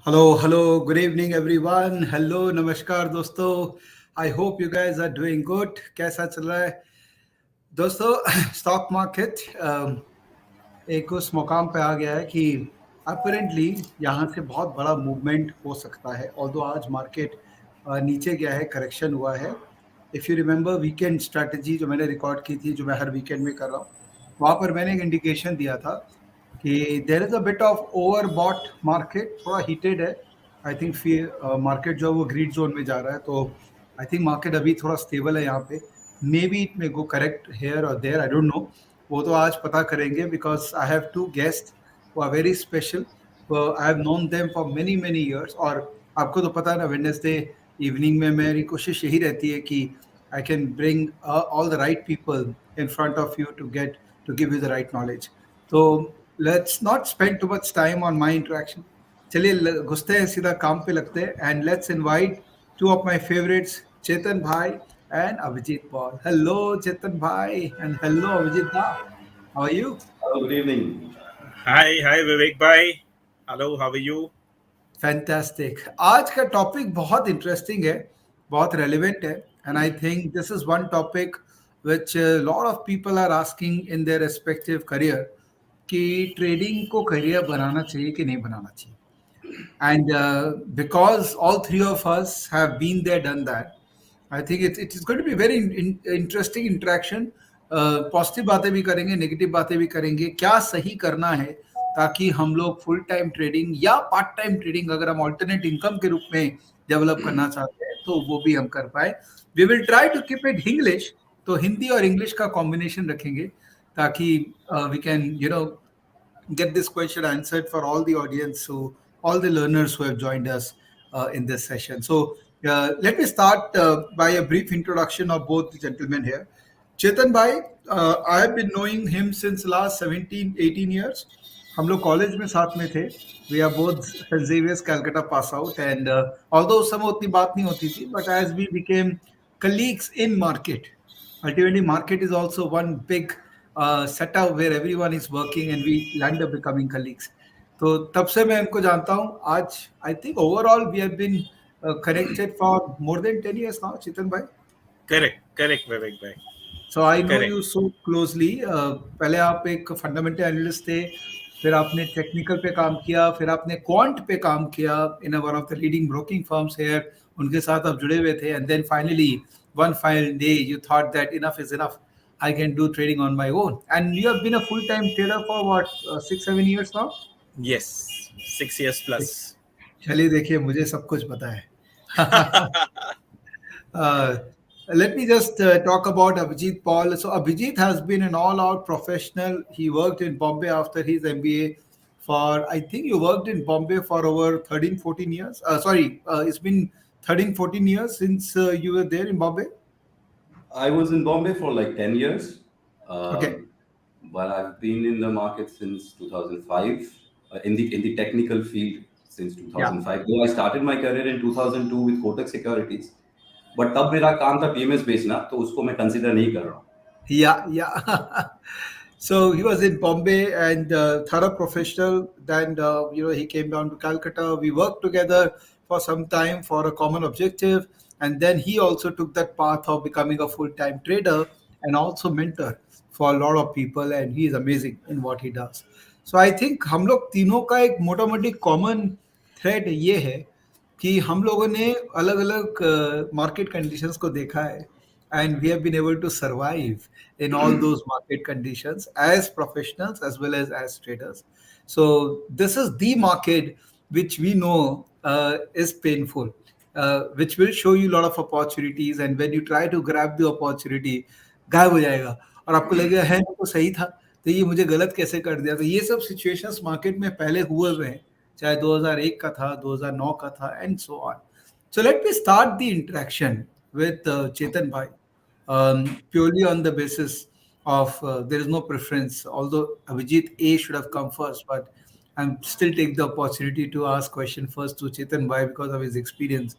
Hello, good evening everyone. Hello, नमस्कार दोस्तों. I hope you guys are doing good. कैसा चल रहा है दोस्तों? स्टॉक मार्केट एक उस मुकाम पे आ गया है कि अपेरेंटली यहाँ से बहुत बड़ा मूवमेंट हो सकता है. ऑल्दो आज मार्केट नीचे गया है, करेक्शन हुआ है. If you remember weekend strategy जो मैंने रिकॉर्ड की थी, जो मैं हर वीकेंड में कर रहा हूँ, वहाँ पर मैंने एक इंडिकेशन दिया था कि there is a bit of overbought market, थोड़ा हीटेड है. आई थिंक फिर मार्केट जो है वो ग्रीड जोन में जा रहा है, तो आई थिंक मार्केट अभी थोड़ा स्टेबल है यहाँ पे. Maybe it may go correct here और देयर, आई डोंट नो. वो तो आज पता करेंगे because I have two guest who are very special. I have known them for many many years. और आपको तो पता है ना, वेडनेसडे इवनिंग में मेरी कोशिश यही रहती है कि I can bring all the right people in front of you to give you the right knowledge. तो let's not spend too much time on my interaction. चलिए घुसते हैं, सीधा काम पे लगते हैं. And let's invite two of my favourites, Chetan भाई and Abhijit Paul. Hello, Chetan Bhai, and hello, Abhijit Da. How are you? Hello, good evening. Hi Vivek Bhai. Hello, how are you? Fantastic. आज का topic बहुत interesting है, बहुत relevant है. And I think this is one topic which a lot of people are asking in their respective career कि trading को career बनाना चाहिए कि नहीं बनाना चाहिए. And because all three of us have been there, done that, I think it is going to be very interesting interaction. Positive बातें भी करेंगे, negative बातें भी करेंगे. क्या सही करना है ताकि हम लोग फुल टाइम ट्रेडिंग या पार्ट टाइम ट्रेडिंग, अगर हम ऑल्टरनेट इनकम के रूप में डेवलप करना चाहते हैं, तो वो भी हम कर पाए. We will try to keep it English, तो हिंदी और इंग्लिश का कॉम्बिनेशन रखेंगे ताकि we can get this question answered for all the audience, so all the learners who have joined us in this session. So let me start by a brief introduction of both the gentlemen here. Chetan bhai, I have been knowing him since last 17-18 years. हम लोग college में साथ में थे. We are both Saint Xavier's Calcutta pass out. And although उस समय उतनी बात नहीं होती थी, but as we became colleagues in market, ultimately market is also one big setup where everyone is working and we land up becoming colleagues. तो तब से मैं इनको जानता हूँ. आज I think overall we have been connected for more than 10 years now, Chetan bhai. Correct, Vivek Bhai. So I know Correct. you so closely. पहले आप एक फंडामेंटल एनालिस्ट थे, फिर आपने टेक्निकल पे काम किया, फिर आपने क्वांट पे काम किया in one of the leading broking firms here. उनके साथ आप जुड़े हुए थे. And then finally one fine day you thought that enough is enough, I can do trading on my own. And you have been a full-time trader for what, 6-7 years now? Yes, 6 years plus. चलिए देखिए, मुझे सब कुछ पता है. Let me just talk about Abhijit Paul. So Abhijit has been an all-out professional. He worked in Bombay after his MBA for, I think you worked in Bombay for over 13-14 years. It's been 13-14 years since you were there in Bombay. I was in Bombay for like 10 years. Okay. But I've been in the market since 2005, in the technical field since 2005. Though I started my career in 2002 with Kotak Securities. But तब मेरा काम था PMS बेचना, तो उसको मैं consider नहीं कर रहा हूँ. Yeah. So he was in Bombay and thorough professional. Then he came down to Calcutta. We worked together for some time for a common objective. And then he also took that path of becoming a full-time trader and also mentor for a lot of people. And he is amazing in what he does. So I think हम लोग तीनों का एक मोटा मोटी common thread ये है कि हम लोगों ने अलग अलग मार्केट कंडीशंस को देखा है. And we have been able to survive in all those market conditions as professionals as well as traders. So this is the market which we know is painful, which will show you a lot of opportunities. And when you try to grab the opportunity, गायब हो जाएगा और आपको लगेगा है तो सही था, तो ये मुझे गलत कैसे कर दिया. तो ये सब सिचुएशंस मार्केट में पहले हुए हुए हैं, चाहे 2001 का था, 2009 का था, and so on. So let me start the interaction with Chetan bhai. Purely on the basis of there is no preference, although Abhijit A should have come first, but I'm still take the opportunity to ask question first to Chetan bhai because of his experience.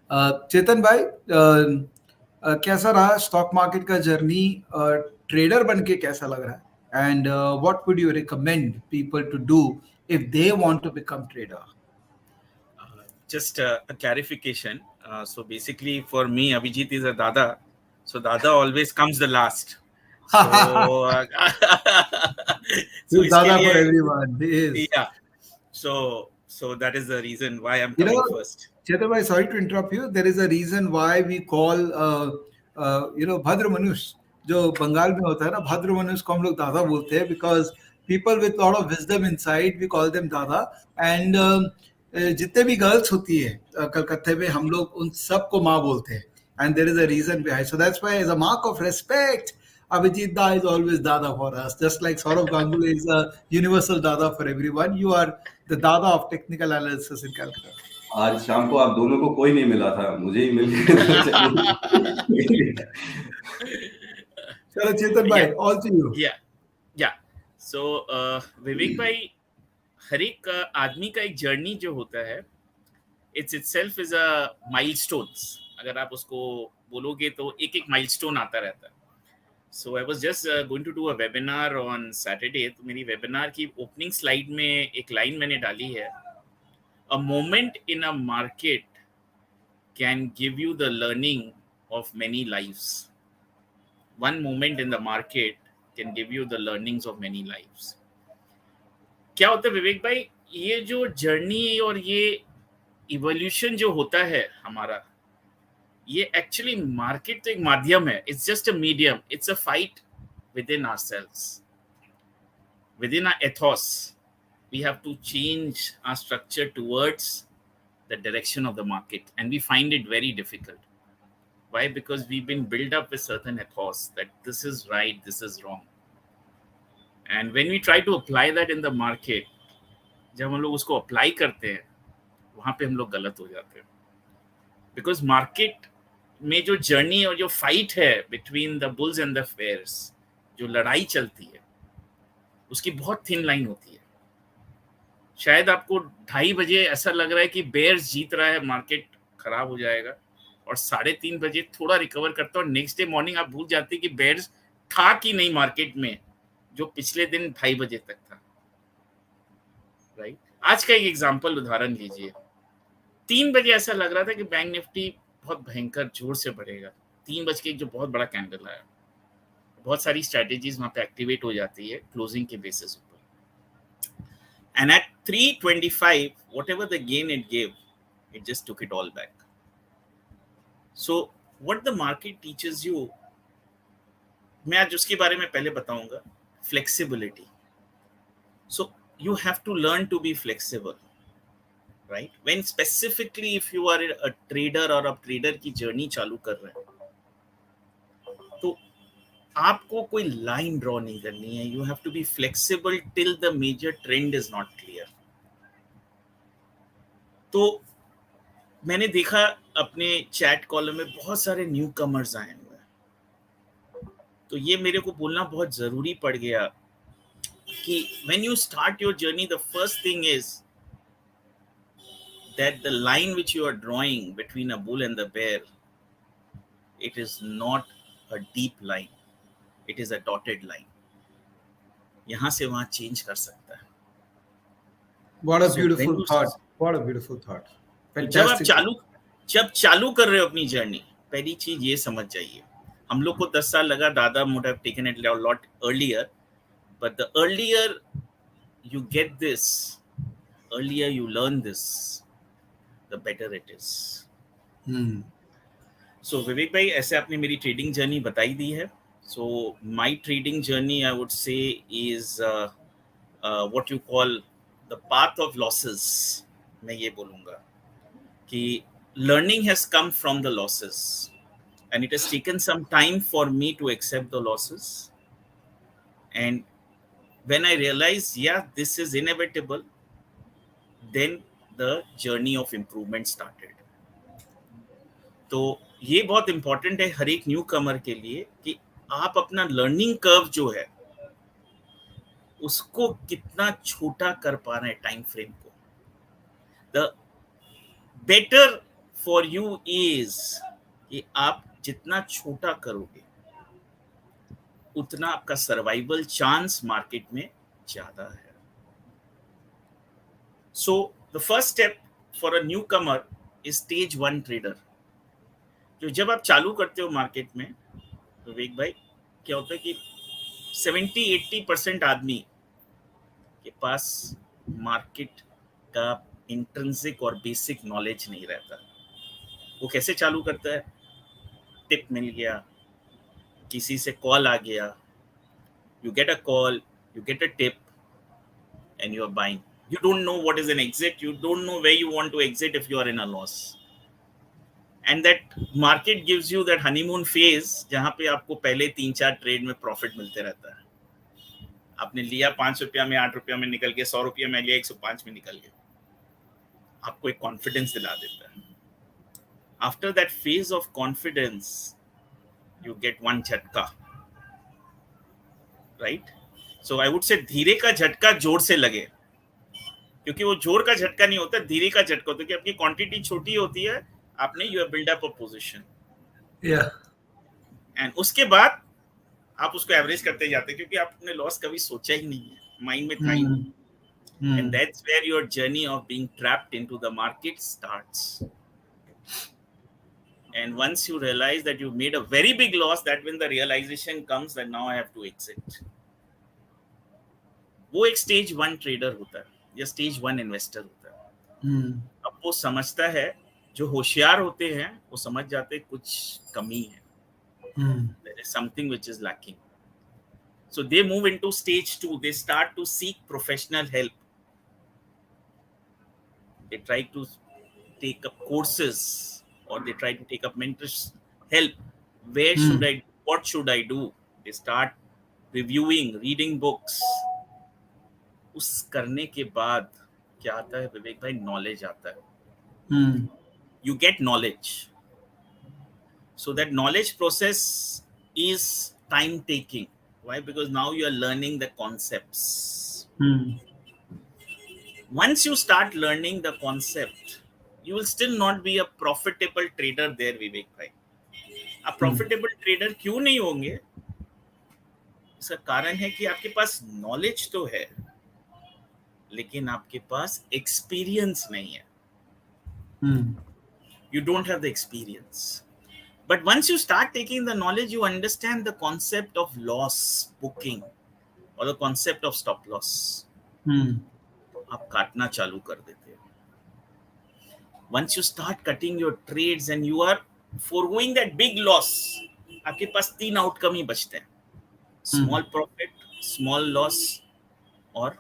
Chetan bhai, कैसा रहा stock market का journey? Trader बन के कैसा लग रहा है? And what would you recommend people to do if they want to become trader? just a clarification. So basically, for me, Abhijit is a Dada. So Dada always comes the last. So, so He's इसके Dada for लिए, everyone. He is. yeah. So that is the reason why I'm You coming know, first. Chetan bhai, sorry to interrupt you. There is a reason why we call, Bhadra Manush, जो बंगाल में होता है ना, भद्र मनुष्य को हम लोग दादा बोलते हैं, because people with lot of wisdom inside, we call them दादा. And जितने भी girls होती है कलकत्ते में, हम लोग उन सबको माँ बोलते हैं. And there is a reason behind. So that's why, as a mark of respect, Abhijit Da is always Dada for us. Just like Saurav Ganguly is a universal Dada for everyone, you are the Dada of technical analysis in Calcutta. आज शाम को आप दोनों को कोई नहीं मिला था, मुझे ही मिल गया. चलिए. चलो चेतन भाई, all to you. Yeah. So विवेक भाई, हर एक आदमी का एक जर्नी जो होता है, it's itself is a milestones. अगर आप उसको बोलोगे तो एक एक माइलस्टोन आता रहता है. So I was just going to do a webinar on Saturday. तो मेरी वेबिनार की ओपनिंग स्लाइड में एक लाइन मैंने डाली है, a moment in a market can give you the learning of many lives. One moment in the market can give you the learnings of many lives. क्या होता है विवेक भाई, ये जो जर्नी और ये इवोल्यूशन जो होता है हमारा, ये एक्चुअली मार्केट तो एक माध्यम है. It's just a medium. It's a fight within ourselves, within our ethos. We have to change our structure towards the direction of the market, and we find it very difficult. Why? Because we've been built up with certain ethos that this is right, this is wrong. And when we try to apply that in the market, जब हम लोग उसको apply करते हैं, वहां पे हम लोग गलत हो जाते हैं. बिकॉज मार्केट में जो जर्नी और जो फाइट है between the bulls and the bears, जो लड़ाई चलती है, उसकी बहुत थिन लाइन होती है. शायद आपको 2:30 बजे ऐसा लग रहा है कि बेयर्स जीत रहा है, मार्केट खराब हो जाएगा, और 3:30 बजे थोड़ा रिकवर करता है, और नेक्स्ट डे मॉर्निंग आप भूल जाते हैं कि बेयर्स था कि नहीं मार्केट में, जो पिछले दिन 2:30 बजे तक था. राइट. आज का एक एग्जांपल उदाहरण लीजिए. 3 बजे ऐसा लग रहा था कि बैंक निफ्टी बहुत भयंकर जोर से बढ़ेगा. 3 बज के एक जो बहुत बड़ा कैंडल आया, बहुत सारी स्ट्रेटेजीज वहां पे एक्टिवेट हो जाती है क्लोजिंग के बेसिस ऊपर. And at 3:25 whatever the gain it gave, it just took it all back. So what the market teaches you, मैं आज उसके बारे में पहले बताऊंगा. Flexibility. So you have to learn to be flexible, right? When specifically if you are a trader or a trader की journey चालू कर रहे हैं, तो आपको कोई लाइन ड्रॉ नहीं करनी है. You have to be flexible till the major trend is not clear. तो मैंने देखा अपने चैट कॉलम में बहुत सारे न्यू कमर्स आए हुए हैं, तो ये मेरे को बोलना बहुत जरूरी पड़ गया कि when you start your journey, the first thing is that the line which you are drawing between a bull and the bear, it is not a deep line, it is a dotted line. यहाँ से वहाँ change कर सकता है. What a beautiful thought. What a beautiful thought. Fantastic. जब चालू कर रहे हो अपनी जर्नी, पहली चीज ये समझ जाइए, हम लोग को 10 साल लगा. दादा would have taken it a lot earlier, but the earlier you get this, earlier you learn this, the better it is. So विवेक भाई, ऐसे आपने मेरी ट्रेडिंग जर्नी बताई दी है. So my trading journey, I would say, is what you call the path of losses. मैं ये बोलूँगा कि learning has come from the losses, and it has taken some time for me to accept the losses. And when I realized, yeah, this is inevitable, then the journey of improvement started. तो ये बहुत important है हर एक new कमर के लिए कि आप अपना लर्निंग कर्व जो है उसको कितना छोटा कर पा रहे हैं टाइम फ्रेम को. The better for you is कि आप जितना छोटा करोगे उतना आपका सर्वाइवल चांस मार्केट में ज्यादा है. So the first step for a new Qamar is stage 1 trader. जो जब आप चालू करते हो मार्केट में, विवेक भाई, क्या होता है कि 70-80% आदमी के पास मार्केट का इंट्रिंसिक और बेसिक नॉलेज नहीं रहता. वो कैसे चालू करता है? टिप मिल गया, किसी से कॉल आ गया, you get a call, you get a tip, and you're buying. You don't know what is an exit. You don't know where you want to exit if you are in a loss. And that market gives you that honeymoon phase जहाँ पे आपको पहले 3-4 trade में profit मिलते रहता है. आपने लिया 5 रुपया में, 8 रुपया में निकल गया, 100 रुपया में लिया, 105 में निकल गया. आपको एक कॉन्फिडेंस दिला देता है. After that phase of confidence, you get one झटका. Right. So I would say धीरे का झटका जोर से लगे, क्योंकि वो जोर का झटका नहीं होता, धीरे का झटका होता है कि आपकी क्वांटिटी छोटी होती है, आपने you have build up a position, and उसके बाद आप उसको एवरेज करते जाते हैं, क्योंकि आपने लॉस कभी सोचा ही नहीं है, माइंड में था ही नहीं. And that's where your journey of being trapped into the market starts. And once you realize that you made a very big loss, that when the realization comes that now I have to exit. वो एक stage 1 trader होता है या stage 1 investor होता है. अब वो समझता है, जो होशियार होते हैं वो समझ जाते हैं कुछ कमी है. There is something which is lacking. So they move into stage 2. They start to seek professional help. They try to take up courses, or they try to take up mentors help. Where should I, what should I do? They start reviewing, reading books. उस करने के बाद क्या आता है विवेक भाई? Knowledge आता है. You get knowledge. So that knowledge process is time taking. Why? Because now you are learning the concepts. Once you start learning the concept, you will still not be a profitable trader there, Vivek bhai. आप profitable trader क्यों नहीं होंगे? इसका कारण है कि आपके पास knowledge तो है, लेकिन आपके पास एक्सपीरियंस नहीं है. You don't have the experience. But once you start taking the knowledge, you understand the concept of loss booking or the concept of stop loss. आप काटना चालू कर देते हो. Once you start cutting your trades and you are foregoing that big loss, आपके पास 3 outcome ही बचते हैं: small profit, small loss और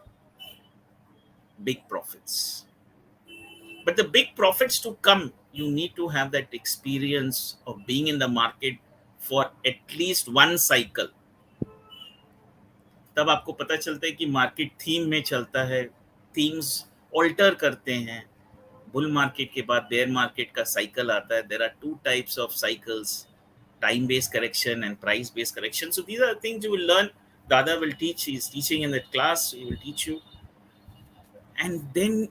big profits. But the big profits to come, you need to have that experience of being in the market for at least 1 cycle. तब आपको पता चलता है कि मार्केट थीम में चलता है, थीम्स ऑल्टर करते हैं. बुल मार्केट के बाद बेयर मार्केट का साइकिल आता है. There are 2 types of cycles: time based correction and price based correction. So these are things you will learn. Dada will teach. He is teaching in that class. He will teach you. And then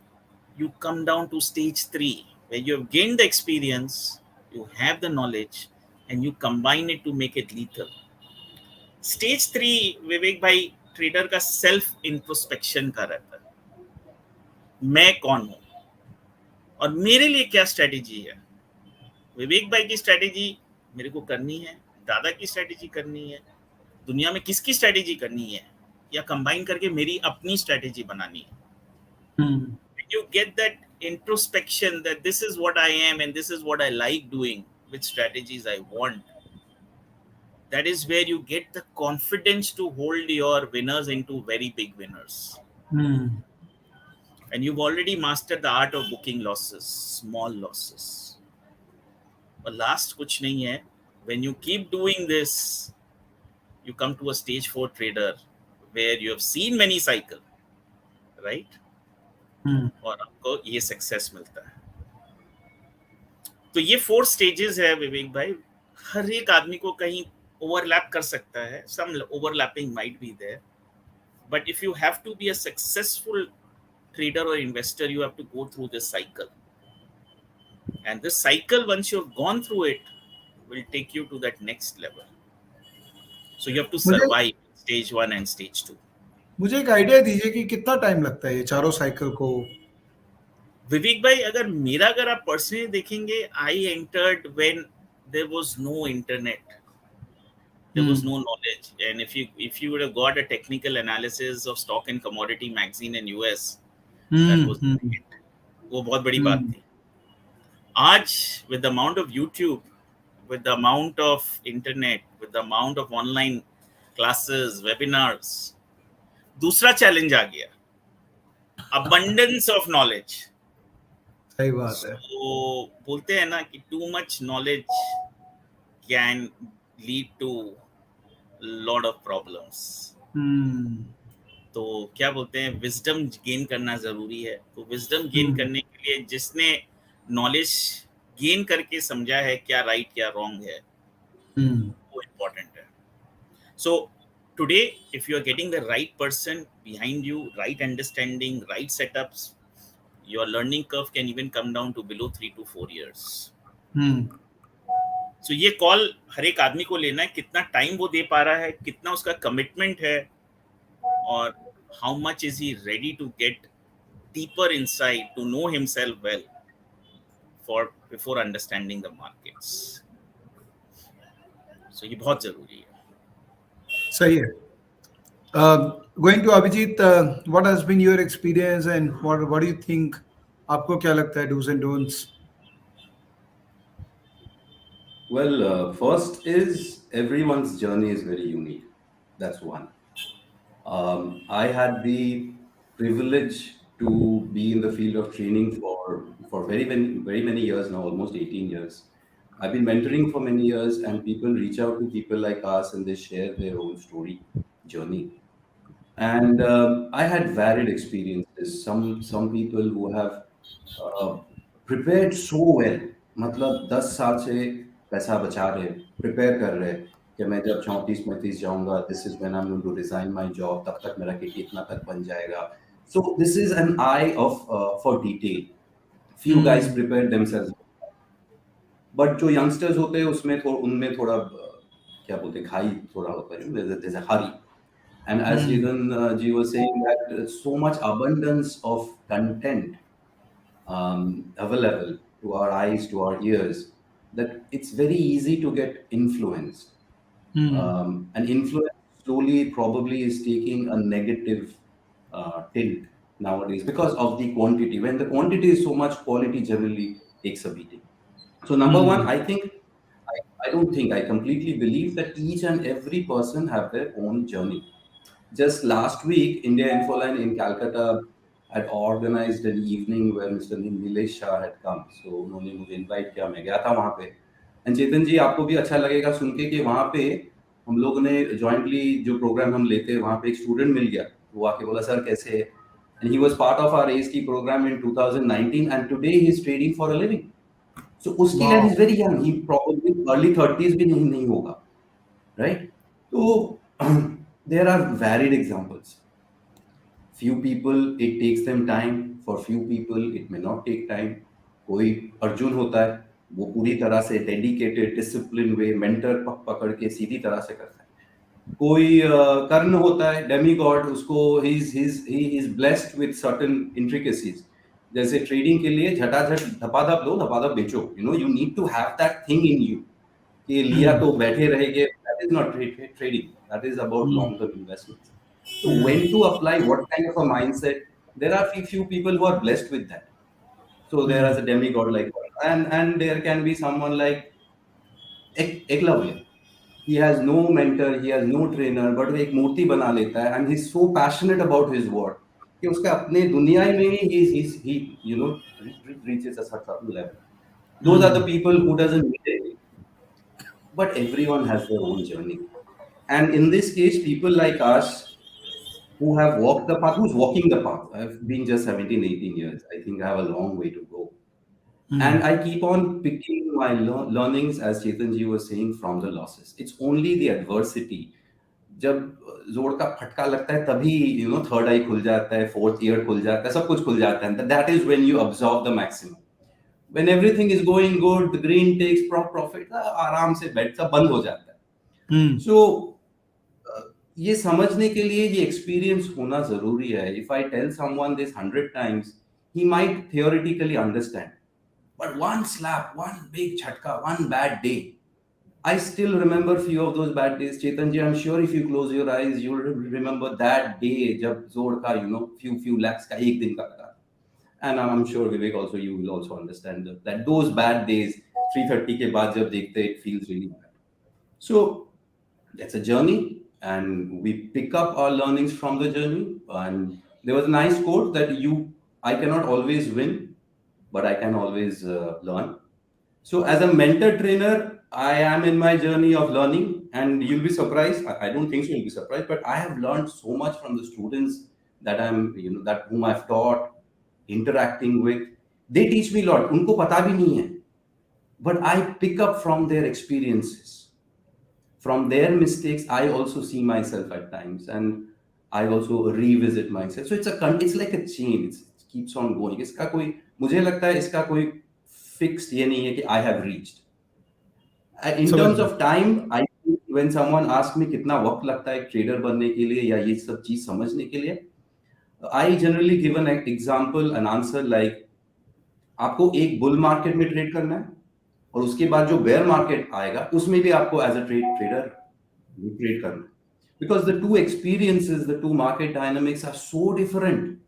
you come down to stage 3, where you have gained the experience, you have the knowledge, and you combine it to make it lethal. Stage 3, विवेक भाई, trader का self introspection का रहता है. मैं कौन हूं और मेरे लिए क्या स्ट्रेटेजी है? विवेक भाई की स्ट्रेटेजी मेरे को करनी है, दादा की स्ट्रेटेजी करनी है, दुनिया में किसकी स्ट्रेटेजी करनी है, या कंबाइन करके मेरी अपनी स्ट्रेटेजी बनानी है. You get that introspection that this is what I am and this is what I like doing, which strategies I want. That is where you get the confidence to hold your winners into very big winners. And you've already mastered the art of booking losses, small losses. But last kuch nahi hai. When you keep doing this, you come to a stage 4 trader where you have seen many cycles, right? और आपको ये success मिलता है. तो ये 4 stages है विवेक भाई. हर एक आदमी को कहीं ओवरलैप कर सकता है. Some overlapping might be there, but if you have to be a successful trader और investor, you have to go through this cycle. And this cycle, once you have gone through it, will take you to that next level. So you have to survive stage 1 and stage 2. मुझे एक idea दीजिए कि कितना time लगता है ये चारों cycle को? विवेक भाई, अगर आप पर्सनली देखेंगे, I entered when there was no internet, there was no knowledge, and if you would have got a technical analysis of stock and commodity magazine in US, that was it. वो बहुत बड़ी बात थी. आज with the amount of YouTube, with the amount of internet, with the amount of online classes, webinars, दूसरा challenge आ गया, abundance of knowledge. सही बात है. So बोलते हैं ना कि too much knowledge can lead to lot of problems. तो क्या बोलते हैं, विजडम गेन करना जरूरी है. तो विजडम गेन करने के लिए जिसने नॉलेज गेन करके समझा है क्या राइट क्या रॉन्ग है, वो इम्पोर्टेंट है. So today if you are getting the right person behind you, right understanding, right setups, your learning curve can even come down to below 3 to 4 years. So ये call हर एक आदमी को लेना है, कितना टाइम वो दे पा रहा है, कितना उसका कमिटमेंट है, और how much is he ready to get deeper insight to know himself well for before understanding the markets. So ये बहुत जरूरी है. सही है. Going to Abhijit, what has been your experience and what do you think? आपको क्या लगता है do's and don'ts? Well, first is everyone's journey is very unique. That's one. I had the privilege to be in the field of training for very many years now, almost 18 years. I've been mentoring for many years, and people reach out to people like us and they share their own story, journey. And I had varied experiences. Some people who have prepared so well, मतलब 10 साल से पैसा बचा रहे, prepare कर रहे कि मैं जब 34-35 जाऊंगा, this is when I am going to resign my job, तब तक मेरा किटी इतना तक बन जाएगा. So this is an eye of for detail. Few guys prepare themselves, but जो यंगस्टर्स होते हैं उसमें उनमें थोड़ा क्या बोलते हैं, खाई थोड़ा होता है, there is a hurry. And as Chetan ji was saying, that so much abundance of content available to our eyes, to our ears, that it's very easy to get influenced. And influence slowly probably is taking a negative tilt nowadays because of the quantity. When the quantity is so much, quality generally takes a beating. So number one, I don't think, I completely believe that each and every person have their own journey. Just last week, India Infoline in Calcutta had organized an evening where Mr. Nilesh Shah had come. So उन्होंने मुझे invite किया, मैं गया था वहाँ पे. And चेतन जी, आपको भी अच्छा लगेगा सुन के कि वहाँ पे हम लोगों ने jointly जो program हम लेते हैं, वहाँ पे एक student मिल गया. वो आके बोला, सर कैसे है? And he was part of our AST program in 2019, and today he is trading for a living. So उसकी age is very young. He probably early 30s भी नहीं होगा, right? So there are varied examples. Few people it takes them time, for few people it may not take time. कोई अर्जुन होता है, वो पूरी तरह से डेडिकेटेड डिसिप्लिन वे मेंटर पकड़ के सीधी तरह से करता है. कोई कर्ण होता है, डेमी गॉड, उसको he is blessed with certain intricacies. जैसे ट्रेडिंग के लिए झटाझट धपाधप लो, धपाधप बेचो. You need to have that thing in you कि लिया तो बैठे रहेंगे. That is not trading. That is about long-term investments. So when to apply, what kind of a mindset? There are few people who are blessed with that. So there is a demigod like that. And there can be someone like Eklavya. He has no mentor, he has no trainer, but वो एक मूर्ति बना लेता है, and he's so passionate about his work कि उसका अपने दुनिया में ही he reaches a certain level. Those are the people who doesn't need it. But everyone has their own journey. And in this case, people like us who have walked the path, who's walking the path. I've been just 17, 18 years. I think I have a long way to go. And I keep on picking my learnings, as Chetan ji was saying, from the losses. It's only the adversity. जब जोड़ का फटका लगता है तभी third आई खुल जाता है, फोर्थ ईयर खुल जाता है, सब कुछ खुल जाता है. That is when you absorb the maximum. When everything is going good, the green takes profit, आराम से बैठ सब बंद हो जाता है. So ये समझने के लिए ये एक्सपीरियंस होना जरूरी है. If I tell someone this 100 times, he might theoretically understand. But one slap, one big chatka, one bad day. I still remember few of those bad days. Chetan ji, I'm sure if you close your eyes, you'll remember that day जब जोड़ का, few lakhs का एक दिन का था. And I'm sure Vivek also, you will also understand that those bad days, 3:30 के बाद जब देखते, it feels really bad. So that's a journey, and we pick up our learnings from the journey. And there was a nice quote that I cannot always win, but I can always learn. So as a mentor trainer, I am in my journey of learning, and you'll be surprised. I don't think so you'll be surprised, but I have learned so much from the students that that whom I've taught, interacting with. They teach me a lot. उनको पता भी नहीं है, but I pick up from their experiences. From their mistakes, I also see myself at times, and I also revisit myself. So it's like a chain. It keeps on going. इसका कोई, मुझे लगता है इसका कोई fixed ये नहीं है कि I have reached. In terms of time, I think when someone asks me कितना वक्त लगता है ट्रेडर बनने के लिए या ये सब चीज समझने के लिए, I generally give an example, an answer like आपको एक बुल मार्केट में ट्रेड करना है और उसके बाद जो बेयर मार्केट आएगा उसमें भी आपको एज अ ट्रेडर ट्रेड करना है, because the two experiences, the two market dynamics are so different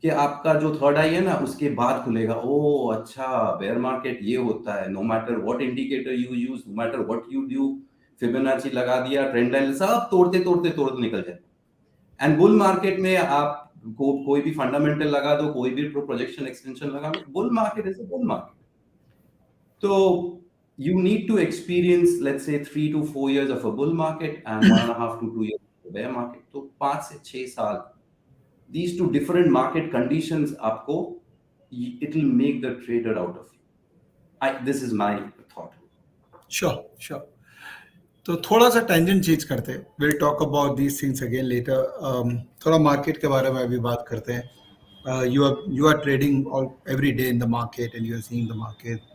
कि आपका जो थर्ड आई है ना उसके बाद खुलेगा, ओ अच्छा बेयर मार्केट ये होता है, no matter what indicator you use, no matter what you do, Fibonacci लगा दिया, ट्रेंड लाइन सब तोड़ते निकल जाए. एंड बुल मार्केट में आप कोई भी फंडामेंटल लगा दो, कोई भी प्रोजेक्शन एक्सटेंशन लगा दो, bull market is a bull market. So you need to experience, let's say, 3 to 4 years of a bull market and 1.5 to 2 years of a bear market. So 5 से 6 साल, these two different market conditions आपको, it will make the trader out of you. This is my thought. Sure. तो थोड़ा सा tangent change करते हैं. We'll talk about these things again later. थोड़ा market के बारे में अभी बात करते हैं. You are trading every day in the market and you are seeing the market.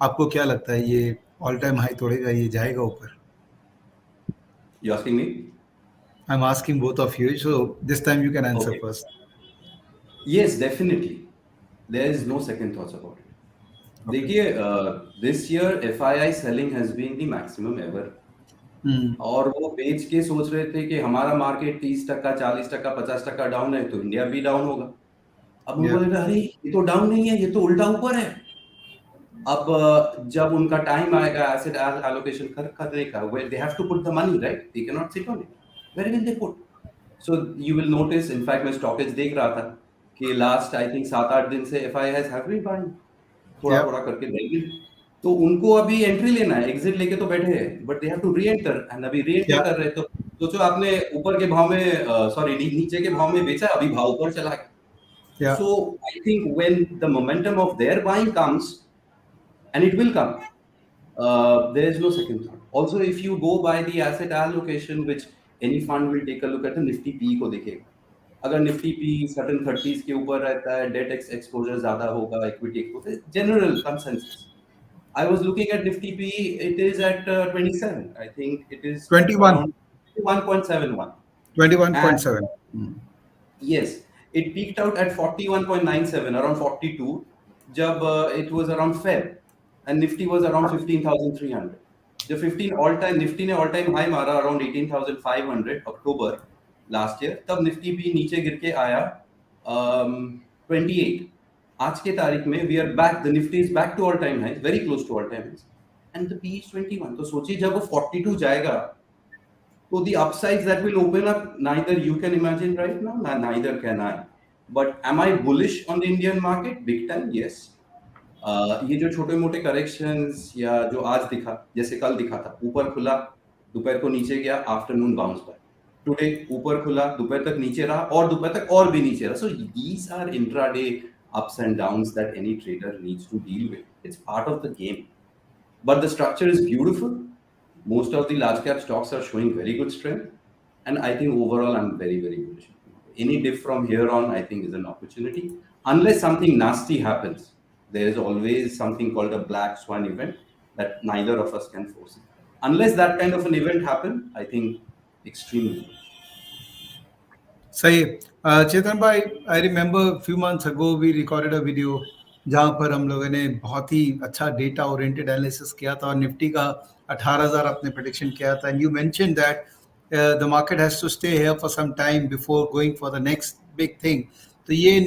आपको क्या लगता है ये ऑल टाइम हाई तोड़ेगा, ये जाएगा ऊपर? You asking me? I'm asking both of you, so this time you can answer Okay. first. Yes, definitely. There is no second thoughts about it. Okay. देखिए, this year FII selling has been the maximum ever. और वो बेच के सोच रहे थे कि हमारा मार्केट 30%, 40%, 50% डाउन है तो इंडिया भी डाउन होगा. अब उनको लगा अरे ये तो डाउन नहीं है, ये तो उल्टा ऊपर है. अब जब उनका टाइम आएगा एसेट एलोकेशन करने का, they have to put the money, right? They can not sit on it. Where will they put? So you will notice, in fact मैं स्टॉकेज देख रहा था कि लास्ट आई थिंक 7-8 दिन से एफआईआईज हैव बीन बाइंग थोड़ा करके देंगे. तो उनको अभी एंट्री लेना है, एग्जिट लेके तो बैठे हैं, but they have to reenter. And अभी री एंटर कर रहे, तो सोचो आपने ऊपर के भाव में सॉरी नीचे के भाव में बेचा, अभी भाव ऊपर चला गया. So I think when the momentum of their buying comes, and it will come, there is no second thought. Also, if you go by the asset allocation, which any fund will take a look at, the nifty p को देखेगा. अगर Nifty P certain 30s के ऊपर रहता है, date exposure ज्यादा होगा, equity exposure, general consensus. I was looking at nifty p, it is at 27. I think it is 21. 21.71. 21.7. Yes, it peaked out at 41.97, around 42, जब it was around Feb. And Nifty was around 15,300. The 15 all-time Nifty ने all-time high मारा around 18,500 October last year. तब Nifty भी नीचे गिर के आया 28. आज के तारीख में we are back. The Nifty is back to all-time highs, very close to all-time highs, and the P is 21. तो सोचिए जब वो 42 जाएगा, तो the upsides that will open up, neither you can imagine right now, neither can I. But am I bullish on the Indian market? Big time, yes. ये जो छोटे मोटे करेक्शंस या जो आज दिखा, जैसे कल दिखा था, ऊपर खुला, दोपहर को नीचे गया, आफ्टरनून बाउंस बैक. टुडे ऊपर खुला, दोपहर तक नीचे रहा और दोपहर तक और भी नीचे रहा. So these are intraday ups and downs that any trader needs to deal with. It's part of the game. But the structure is beautiful. Most of the large cap stocks are showing very good strength, and I think overall I'm very, very bullish. Any dip from here on, I think, is an opportunity, unless something nasty happens. There is always something called a black swan event that neither of us can foresee. Unless that kind of an event happen, I think extremely. सही. चेतन भाई, I remember few months ago we recorded a video जहां पर हम लोगों ने बहुत ही अच्छा data oriented analysis किया था और निफ्टी का 18,000 आपने प्रेडिक्शन किया था, and you mention that the market has to stay here for some time before going for the next big thing. तो ये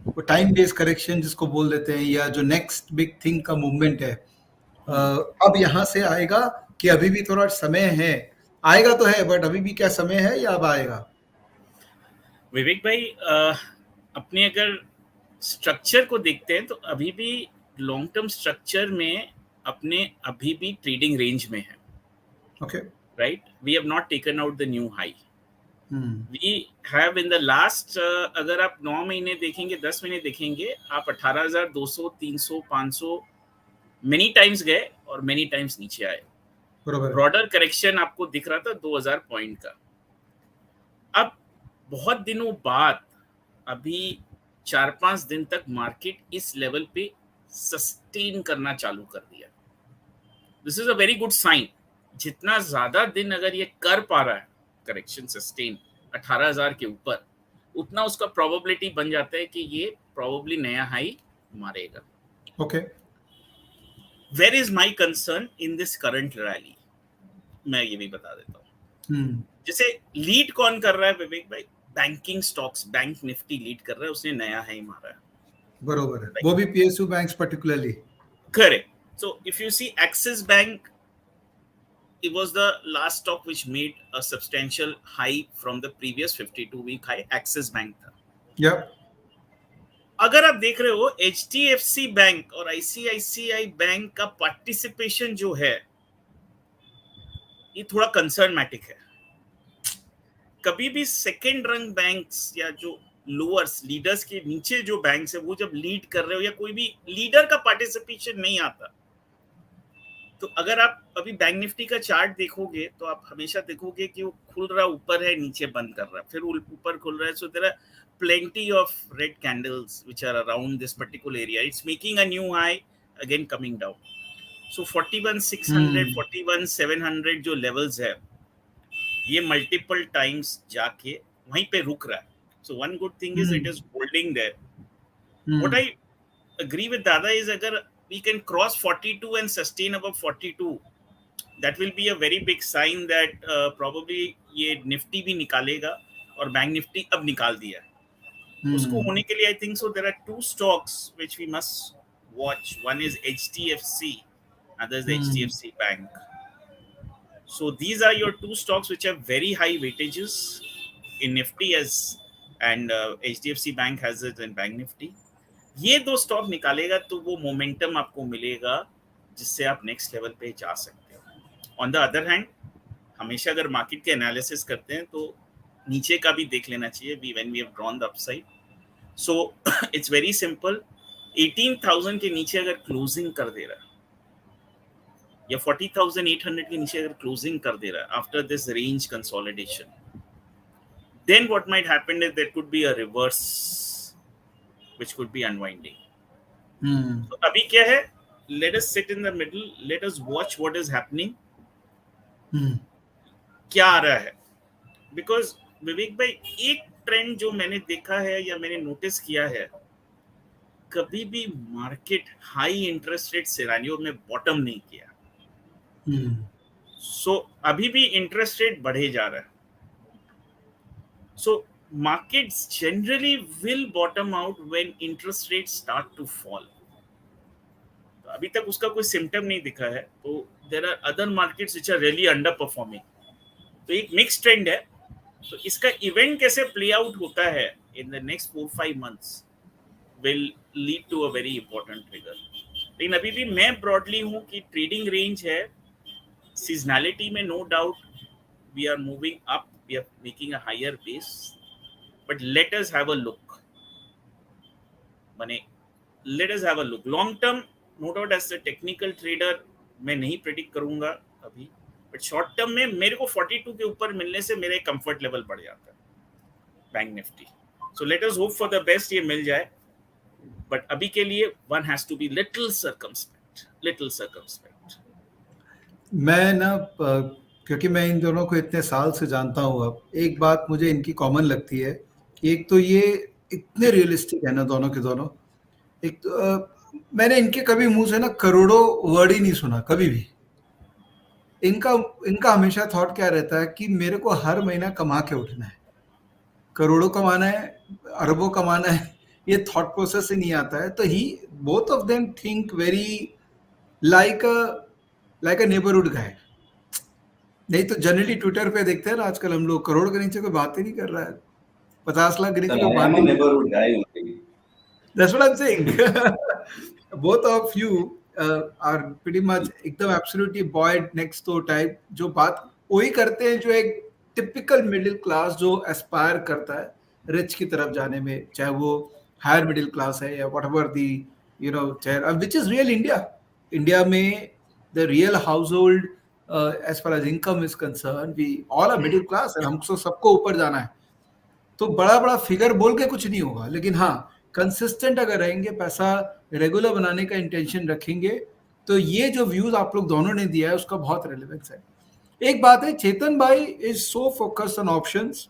वो टाइम बेस्ड करेक्शन जिसको बोल देते हैं, या जो नेक्स्ट बिग थिंग का मूवमेंट है, अब यहाँ से आएगा कि अभी भी थोड़ा समय है? आएगा तो है, बट अभी भी क्या समय है या अब आएगा? विवेक भाई, अपने अगर स्ट्रक्चर को देखते हैं तो अभी भी लॉन्ग टर्म स्ट्रक्चर में अपने अभी भी ट्रेडिंग रेंज में है। Okay, right, we have not taken out the new high. Hmm, we have in the last, अगर आप 9 महीने देखेंगे, 10 महीने देखेंगे, आप 18,200, 300, 500 मेनी टाइम्स गए और मेनी टाइम्स नीचे आए। बरोबर है। ब्रॉडर करेक्शन आपको दिख रहा था 2000 पॉइंट का। अब बहुत दिनों बाद अभी 4-5 दिन तक मार्केट इस लेवल पे सस्टेन करना चालू कर दिया। This is a very good sign. जितना ज्यादा दिन अगर ये कर पा रहा है करेक्शन सस्टेन 18,000 के ऊपर, उतना उसका प्रोबेबिलिटी बन जाता है कि ये प्रोबेबली नया हाई मारेगा। Okay, where is my concern in this current rally, मैं ये भी बता देता हूँ। जैसे लीड कौन कर रहा है विवेक भाई? Banking stocks, bank Nifty lead कर रहा है, उसने नया हाई मारा है। बरोबर है, वो भी PSU banks particularly. Correct. So if you see Axis Bank, it was the last stock which made a substantial high from the previous 52-week high. Axis Bank था। Yep. अगर आप देख रहे हो HDFC बैंक और ICICI बैंक का participation जो है, ये थोड़ा कंसर्नमैटिक है। कभी भी सेकेंड रंग बैंक्स या जो लोअर्स, लीडर्स के नीचे जो बैंक्स है, वो जब लीड कर रहे हो या कोई भी लीडर का पार्टिसिपेशन नहीं आता, तो अगर आप अभी बैंक निफ्टी का चार्ट देखोगे तो आप हमेशा देखोगे कि वो खुल रहा ऊपर है, नीचे बंद कर रहा है, फिर ऊपर खुल रहा है। So there are plenty of red candles which are around this particular area. It's making a new high, again coming down. So 41,600, 41,700 जो levels है, ये multiple times जाके वहीं पे रुक रहा है. So one good thing is it is holding there. What I agree with Dada is अगर we can cross 42 and sustain above 42, that will be a very big sign that probably ये Nifty भी निकालेगा और bank Nifty अब निकाल दिया है। उसको होने के लिए I think so there are two stocks which we must watch. One is HDFC, other is HDFC Bank. So these are your two stocks which have very high weightages in Nifty as and HDFC Bank has it in Bank Nifty. ये दो stock निकालेगा तो वो momentum आपको मिलेगा जिससे आप next level पे जा सकते हो। ऑन द अदर हैंड, हमेशा अगर मार्केट के एनालिसिस करते हैं तो नीचे का भी देख लेना चाहिए when we have drawn the upside. So it's very simple, 18,000 के नीचे अगर क्लोजिंग कर दे रहा है या 40,800 के नीचे अगर क्लोजिंग कर दे रहा है after this range consolidation, then what might happen is there could be a reverse which could be unwinding. So अभी क्या है? Let us sit in the middle. Let us watch what is happening. क्या आ रहा है? Because विवेक भाई, एक trend जो मैंने देखा है या मैंने नोटिस किया है, कभी भी market high interest rate scenario में बॉटम नहीं किया। सो अभी भी इंटरेस्ट रेट बढ़े जा रहा है। सो markets generally will bottom out when interest rates start to fall. तो अभी तक उसका कोई सिम्टम नहीं दिखा है, तो there are other markets which are really underperforming. तो एक मिक्स ट्रेंड है। तो इसका इवेंट कैसे प्ले आउट होता है in the next 4-5 months will lead to a very important trigger. लेकिन अभी भी मैं ब्रॉडली हूँ कि ट्रेडिंग रेंज है, सीजनैलिटी में no doubt we are moving up, we are making a higher base. But let us have a look. Let us have a look. Long term, no doubt as a technical trader, मैं नहीं predict करूँगा अभी. But short term में मेरे को 42 के ऊपर मिलने से मेरा comfort level बढ़ जाता है. Bank Nifty. So let us hope for the best ये मिल जाए. But अभी के लिए one has to be little circumspect. Little circumspect. मैं ना क्योंकि मैं इन दोनों को इतने साल से जानता हूँ, अब एक बात मुझे इनकी कॉमन लगती है एक तो ये इतने रियलिस्टिक है ना दोनों के दोनों। एक तो मैंने इनके कभी मुंह से ना करोड़ों वर्ड ही नहीं सुना कभी भी। इनका इनका हमेशा थॉट क्या रहता है कि मेरे को हर महीना कमा के उठना है, करोड़ों कमाना है, अरबों कमाना है। ये थॉट प्रोसेस ही नहीं आता है। तो he both of them think very like a like a neighbourhood guy. नहीं तो जनरली ट्विटर पे देखते हैं ना आजकल हम लोग, करोड़ के नीचे कोई बात ही नहीं कर रहा है, 50 लाख के नीचे Sir, कोई I बात am ही a नहीं। neighborhood guy only. That's what I'm saying. Both of you are pretty much एकदम absolutely boy next door type, जो बात वही करते हैं जो एक टिपिकल मिडिल क्लास जो एस्पायर करता है रिच की तरफ जाने में, चाहे वो हायर मिडिल क्लास है या वट एवर दी चाहे which is real India. India में the real household as far as income is concern we all are middle class है, हमको सबको ऊपर जाना है। तो बड़ा बड़ा फिगर बोल के कुछ नहीं होगा, लेकिन हाँ कंसिस्टेंट अगर रहेंगे, पैसा रेगुलर बनाने का इंटेंशन रखेंगे, तो ये जो व्यूज आप लोग दोनों ने दिया है उसका बहुत रेलेवेंस है। एक बात है, चेतन भाई is so focused on options.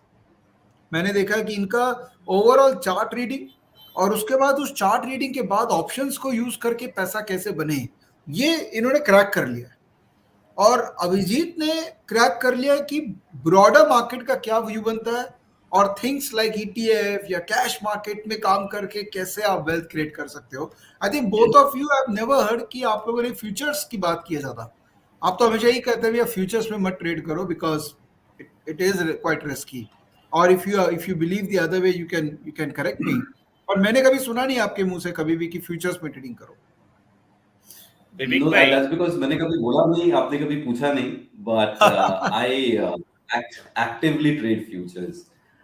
मैंने देखा कि इनका ओवरऑल चार्ट रीडिंग और उसके बाद उस चार्ट रीडिंग के बाद ऑप्शंस को यूज करके पैसा कैसे बने, ये इन्होंने क्रैक कर लिया। और अभिजीत ने क्रैक कर लिया कि ब्रॉडर मार्केट का क्या व्यू बनता है और थिंग्स लाइक ईटीएफ या कैश मार्केट में काम करके कैसे आप वेल्थ क्रिएट कर सकते हो। I think both of you have never heard कि आप लोगों ने फ्यूचर्स की बात की है ज्यादा। आप तो हमेशा ही कहते हैं फ्यूचर्स में मत ट्रेड करो because it is quite risky. और if you believe the other way you can correct me. और मैंने कभी सुना नहीं आपके मुंह से कभी भी कि फ्यूचर्स में ट्रेडिंग करो। विवेक No, भाई, that's because मैंने कभी बोला नहीं, आपने कभी पूछा नहीं, but I actively trade futures.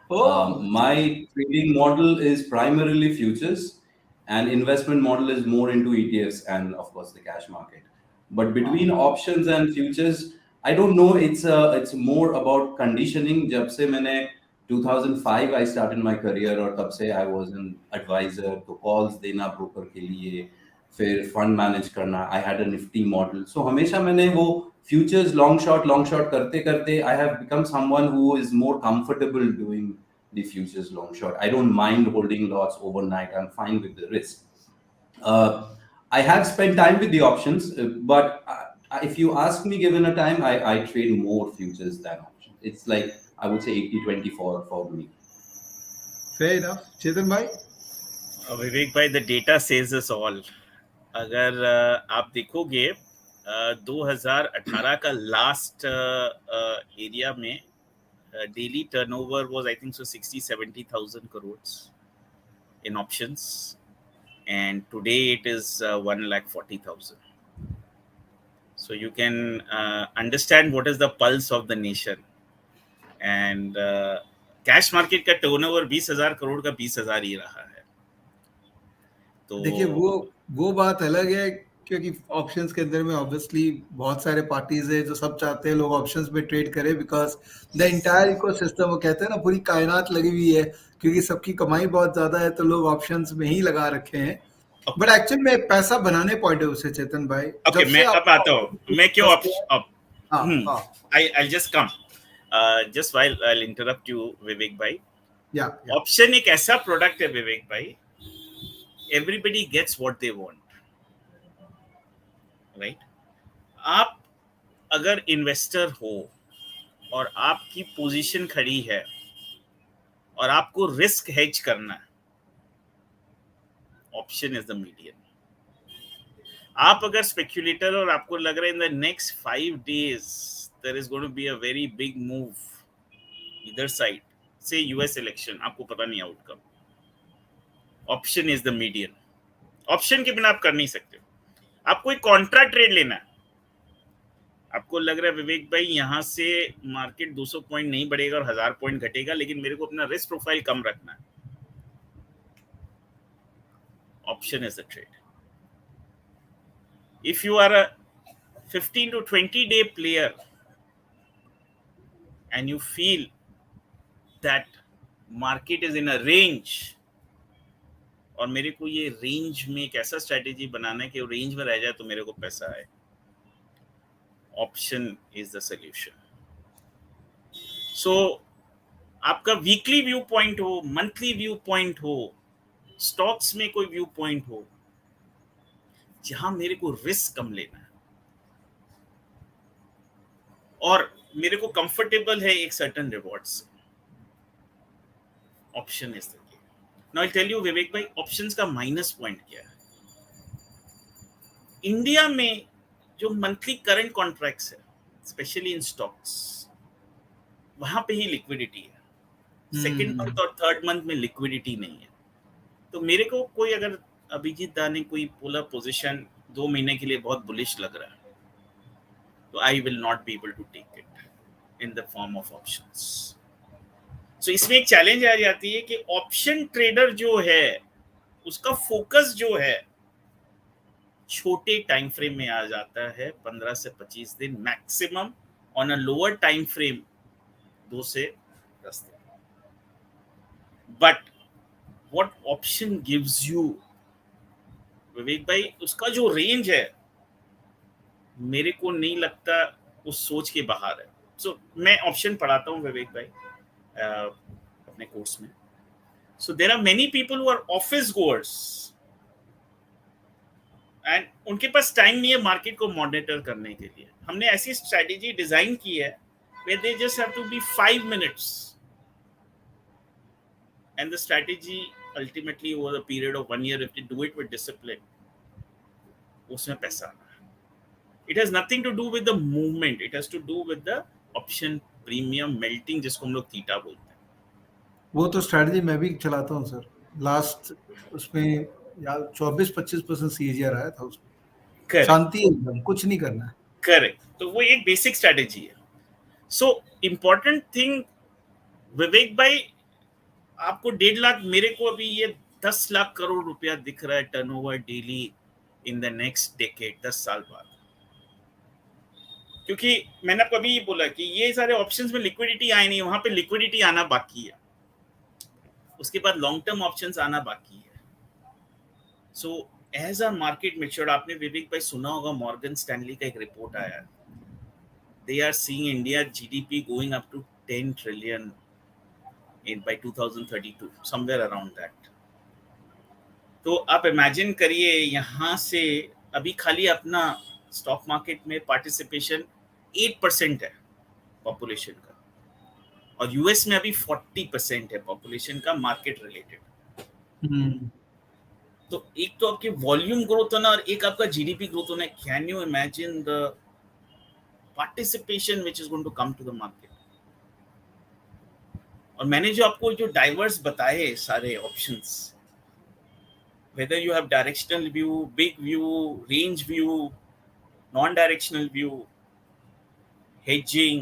Oh, My trading model is primarily futures, and investment model is more into ETFs and of course the cash market. But between options and futures, I don't know. It's more about conditioning. जब से मैंने 2005 I started my career और तब से I was an advisor, तो calls देना broker के लिए, फिर फंड मैनेज करना, I had a Nifty model. So हमेशा मैंने वो फ्यूचर्स लॉन्ग शॉट करते करते I have become someone who is more comfortable doing the futures long short. I don't mind holding lots overnight, I am fine with the risk. I have spent time with the options, but if you ask me, given a time, I trade more futures than options. It's like I would say 80-20 for me. fair enough. चेतन भाई? विवेक भाई, the data says us all. अगर आप देखोगे 2018 का last area में daily turnover was I think so 60-70,000 crore in options, and today it is 1,40,000. So you can understand what is the pulse of the nation. And cash market का turnover 20,000 crore का 20,000 ही रहा है। तो देखिए वो बात अलग है, क्योंकि ऑप्शंस के अंदर में ऑब्वियसली बहुत सारे पार्टीज है जो सब चाहते हैं लोग ऑप्शंस में ट्रेड करें, बिकॉज द इंटायर इकोसिस्टम, वो कहते हैं ना पूरी कायनात लगी हुई है, क्योंकि सबकी कमाई बहुत ज्यादा है तो लोग ऑप्शंस में ही लगा रखे हैं। बट एक्चुअल में पैसा बनाने पॉइंट है उससे चेतन भाई। ओके, जब मैं से अब आता हूँ, मैं क्यों हाँ हाँ I just come just while I interrupt you Vivek भाई। या ऑप्शन एक ऐसा प्रोडक्ट है विवेक भाई, everybody gets what they want, right? आप अगर इन्वेस्टर हो और आपकी पोजीशन खड़ी है और आपको रिस्क हेज करना है, ऑप्शन इज द मीडियन। आप अगर स्पेक्युलेटर और आपको लग रहा है in the next 5 days there is going to be a very big move इधर साइड, से यूएस इलेक्शन, आपको पता नहीं outcome, option is the median. Option के बिना आप कर नहीं सकते। आपको एक कॉन्ट्रा ट्रेड लेना है, आपको लग रहा है विवेक भाई यहाँ से मार्केट 200 पॉइंट नहीं बढ़ेगा और 1000 पॉइंट घटेगा, लेकिन मेरे को अपना रिस्क प्रोफाइल कम रखना है, option is the trade. If you are a 15 to 20 day player and you feel that market is in a range, और मेरे को ये रेंज में एक ऐसा स्ट्रेटेजी बनाना है कि वो रेंज में रह जाए तो मेरे को पैसा आए, ऑप्शन इज द सोल्यूशन। सो आपका वीकली व्यू पॉइंट हो, मंथली व्यू पॉइंट हो, स्टॉक्स में कोई व्यू पॉइंट हो जहां मेरे को रिस्क कम लेना है और मेरे को कंफर्टेबल है एक certain rewards, option is the के। Now I tell you Vivek भाई, ऑप्शंस का माइनस पॉइंट क्या है। इंडिया में जो मंथली करंट कॉन्ट्रैक्ट्स है, स्पेशली इन स्टॉक्स, वहां पे ही लिक्विडिटी है। सेकेंड मंथ और थर्ड मंथ में लिक्विडिटी नहीं है। तो मेरे को कोई अगर अभिजीत दा ने कोई बोला पोजीशन 2 महीने के लिए बहुत बुलिश लग रहा है, तो I will not be able to take it in the form of options. So इसमें एक चैलेंज आ जाती है कि ऑप्शन ट्रेडर जो है उसका फोकस जो है छोटे टाइम फ्रेम में आ जाता है, 15 से 25 दिन maximum, on a lower time frame 2 से 10 दिन। But what option gives you Vivek भाई, उसका जो रेंज है मेरे को नहीं लगता उस सोच के बाहर है। सो मैं ऑप्शन पढ़ाता हूँ विवेक भाई अपने कोर्स में। So there are many people who are office goers and उनके पास टाइम नहीं है मार्केट को मॉनिटर करने के लिए। हमने ऐसी स्ट्रेटेजी डिजाइन की है where they just have to be 5 minutes and the strategy ultimately over a period of 1 year, if they do it with discipline, उसमें पैसा आना है। It has nothing to do with the movement, it has to do with the option premium melting, जिसको हम लोग theta बोलते हैं। वो तो स्ट्रेटजी मैं भी चलाता हूँ सर। लास्ट उसमें यार 24-25% CAGR आया था उसमें। Correct. शांति एकदम, कुछ नहीं करना है। करेक्ट, तो वो एक बेसिक स्ट्रेटेजी है। सो इम्पोर्टेंट थिंग विवेक भाई, आपको 1.5 लाख, मेरे को अभी ये 10 लाख करोड़ रुपया दिख रहा है turnover daily in the next decade, 10 साल बाद। क्योंकि मैंने आपको अभी बोला कि ये सारे ऑप्शंस में लिक्विडिटी आई नहीं, वहां पे लिक्विडिटी आना बाकी है, उसके बाद लॉन्ग टर्म ऑप्शंस आना बाकी है। So as a market matured, आपने विवेक भाई सुना होगा मॉर्गन स्टैनली का एक रिपोर्ट आया, they are seeing India GDP going up to 10 trillion by 2032, somewhere around that. तो आप इमेजिन करिए, यहाँ से अभी खाली अपना स्टॉक मार्केट में पार्टिसिपेशन 8% है पॉपुलेशन का, और यूएस में अभी 40% है पॉपुलेशन का मार्केट रिलेटेड। तो एक तो आपकी वॉल्यूम ग्रोथ होना और एक आपका जीडीपी ग्रोथ होना। Can you imagine the participation which is going to come to the market. और मैंने जो आपको जो डाइवर्स बताए सारे options, whether you have directional view, big view, range view, non-directional view, hedging,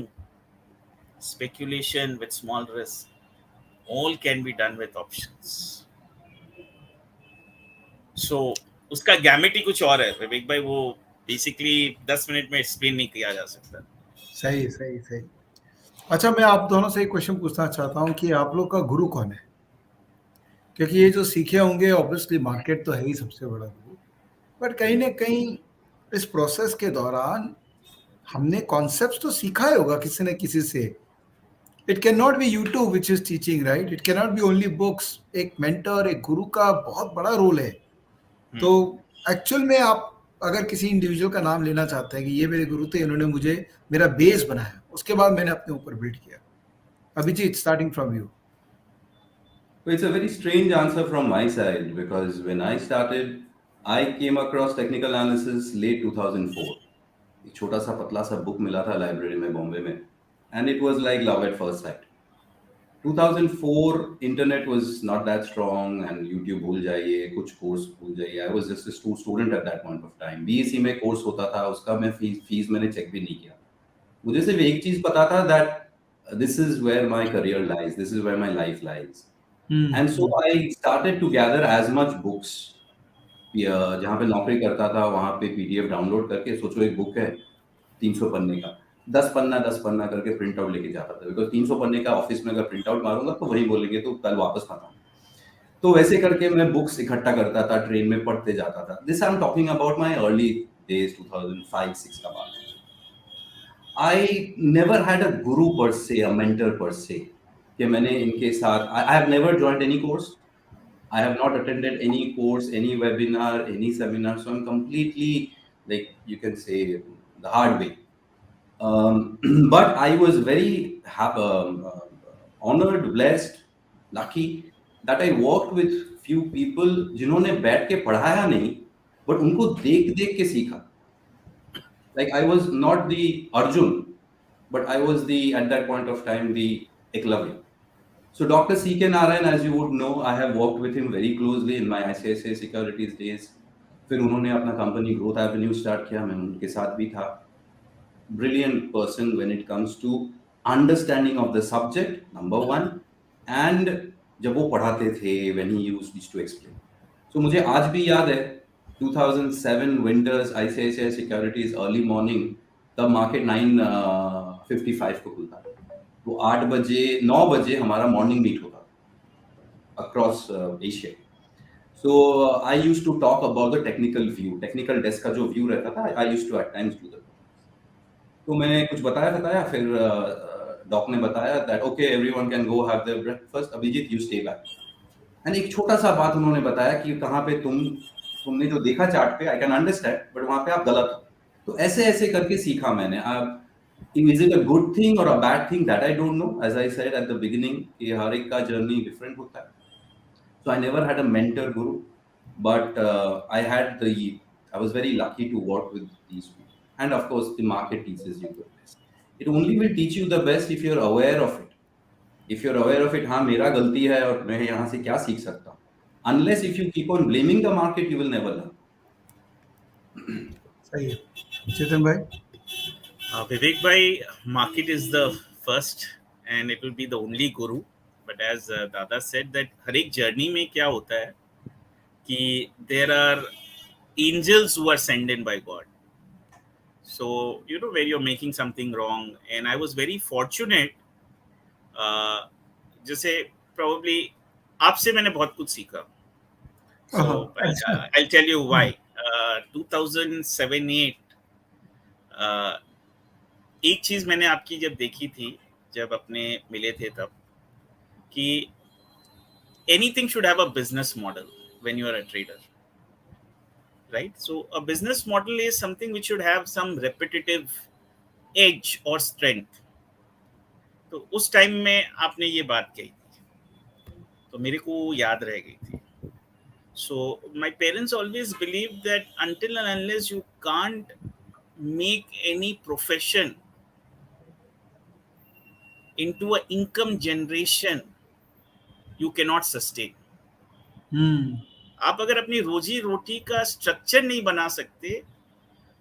speculation with small risk, all can be done with options. So उसका gamete ही कुछ और है विवेक भाई, वो बेसिकली 10 मिनट में एक्सप्लेन नहीं किया जा सकता। सही सही सही। अच्छा, मैं आप दोनों से एक क्वेश्चन पूछना चाहता हूँ कि आप लोग का गुरु कौन है? क्योंकि ये जो सीखे होंगे ऑब्वियसली मार्केट तो है ही सबसे बड़ा गुरु, बट कहीं ना कहीं इस प्रोसेस के दौरान हमने कॉन्सेप्ट्स तो सीखा ही होगा किसी न किसी से। It can not be YouTube which is teaching, right? It can not be only books. एक मेंटर, एक गुरु का बहुत बड़ा रोल है। तो एक्चुअल में आप अगर किसी इंडिविजुअल का नाम लेना चाहते हैं कि ये मेरे गुरु थे, इन्होंने मुझे मेरा बेस बनाया, उसके बाद मैंने अपने ऊपर बिल्ड किया। Abhijit, starting from you. Well, it's a very strange answer from my side because when I started, I came across technical analysis late 2004. एक छोटा सा पतला सा बुक मिला था लाइब्रेरी में बॉम्बे में, and it was like love at first sight. 2004 internet was not that strong and YouTube भूल जाइए, कुछ कोर्स भूल जाइए। I was just a student at that point of time. BSc में कोर्स होता था, उसका मैं फीस मैंने चेक भी नहीं किया। मुझे सिर्फ एक चीज पता था that this is where my career lies, this is where my life lies. And so I started to gather as much books. जहाँ पे नौकरी करता था वहाँ पे PDF डाउनलोड करके, सोचो एक बुक है 300 पन्ने का, 10 पन्ना करके प्रिंट आउट लेके जाता था, बिकॉज 300 पन्ने का ऑफिस में अगर प्रिंट आउट मारूंगा तो वही बोलेंगे तो कल वापस मत आना। तो वैसे करके मैं बुक्स इकट्ठा करता था, ट्रेन में पढ़ते जाता था। This I am talking about my early days, 2005-6 का बात। I never had a guru per se, a mentor per se. कि मैंने इनके साथ I have never joined any course. I have not attended any course, any webinar, any seminar. So I'm completely, like you can say, the hard way. But I was very honored, blessed, lucky that I worked with few people जिन्होंने बैठ के पढ़ाया नहीं, but उनको देख देख के सीखा. Like I was not the Arjun, but I was the at that point of time the Eklavya. So Dr. C.K. Narayan, as you would know, I have worked with him very closely in my ICICI Securities days. फिर उन्होंने अपना company growth Avenue start किया, मैं उनके साथ भी था. Brilliant person when it comes to understanding of the subject, number one, and जब वो पढ़ाते थे, when he used to explain. So मुझे आज भी याद है 2007 winters ICICI Securities early morning, तब मार्केट 9:55 को खुलता था. तो 8 बजे 9 बजे हमारा मॉर्निंग मीट होता था across Asia. So I used to talk about the technical view, technical desk का जो व्यू रहता था, I used to at times do that. तो मैंने कुछ बताया, फिर डॉक ने बताया that okay everyone can go have their breakfast, Abhijit you stay back. And एक छोटा सा बात उन्होंने बताया कि कहाँ पे तुमने जो देखा चार्ट पे, आई कैन अंडरस्टैंड, बट वहां पे आप गलत हो. तो ऐसे ऐसे करके सीखा मैंने. Is it a good thing और a bad thing, that I don't know. As I said at the beginning कि हर एक का जर्नी डिफरेंट होता है. So I never had a mentor guru, but I was very lucky to work with these people. And of course, the market teaches you the best. It only will teach you the best if you're aware of it. If you're aware of it, हाँ मेरा गलती है और मैं यहाँ से क्या सीख सकता हूँ. Unless if you keep on blaming the market, you will never learn. सही है. चेतन भाई. Vivek bhai, market is the first and it will be the only guru. But as Dada said that हर एक journey में क्या होता है कि there are angels who are sent in by God. So you know where you're making something wrong, and I was very fortunate. जैसे probably आपसे मैंने बहुत कुछ सीखा. So I'll tell you why. 2007-8 एक चीज मैंने आपकी जब देखी थी, जब अपने मिले थे तब, कि anything should have a business model when you are a trader, right? So a business model is something which should have some repetitive edge or strength. तो उस टाइम में आपने ये बात कही थी तो मेरे को याद रह गई थी. So my parents always believed that until and unless you can't make any profession into an income generation, you cannot sustain. आप अगर अपनी रोजी रोटी का स्ट्रक्चर नहीं बना सकते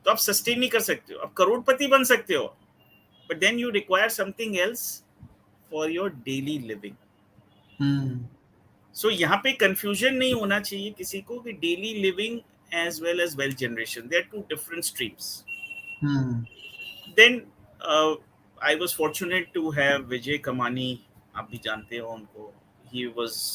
तो आप सस्टेन नहीं कर सकते हो. आप करोड़पति बन सकते हो, but then you require something else for your daily living. So यहाँ पे कंफ्यूजन नहीं होना चाहिए किसी को कि daily living as well as wealth generation, they are two different streams. Then I was fortunate to have Vijay Kamani, आप भी जानते हो उनको. He